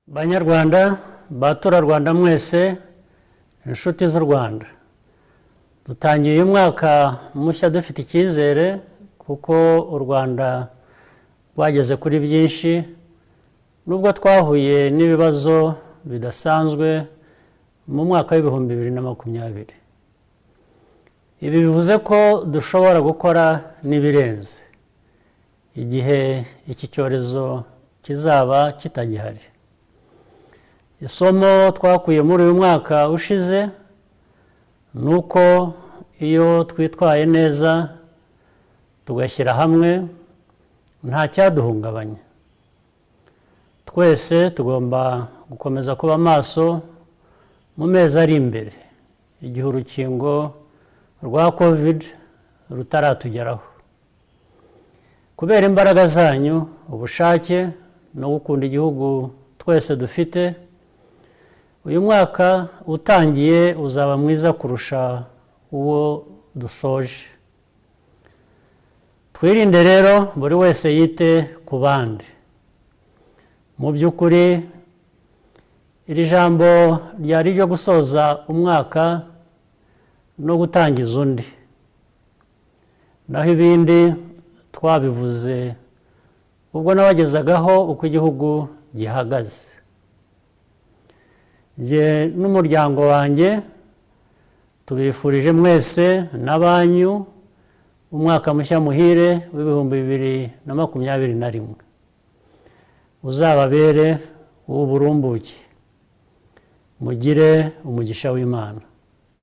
Banyarwanda, baturarwanda mwese, inshuti z'u Rwanda. Dutangiye uyu mwaka mushya dufite icyizere kuko u Rwanda rwageze kuri byinshi, nubwo twahuye n'ibibazo bidasanzwe mu mwaka w'ibihumbi 2020. Ibi bivuze ko dushobora gukora n'ibirenze igihe iki cyorezo kizaba kitagihari. Isomo twakuye muri uyu mwaka ushize nuko iyo twitwaye neza tugashyira hamwe nta cyaduhungabanya. Twese tugomba gukomeza kuba maso mu mezi ari imbere igihe urukingo rwa COVID rutaratugeraho. Kubera imbaraga zanyu, ubushake no gukunda igihugu twese dufite, uyu mwaka utangiye uzaba mwiza kurusha uwo dusoje. Twirinde rero buri wese yite ku bandi. Mu by'ukuri iri jambo ryari ryo gusoza umwaka no gutangiza undi. Naho ibindi twabivuze ubwo nabagezagaho uko igihugu gihagaze. Jye n'umuryango wanjye tubifurije mwese n'abanyu umwaka mushya muhire w'ibihumbi 2021. Uzababere uw'uburumbuke. Mugire umugisha w'Imana.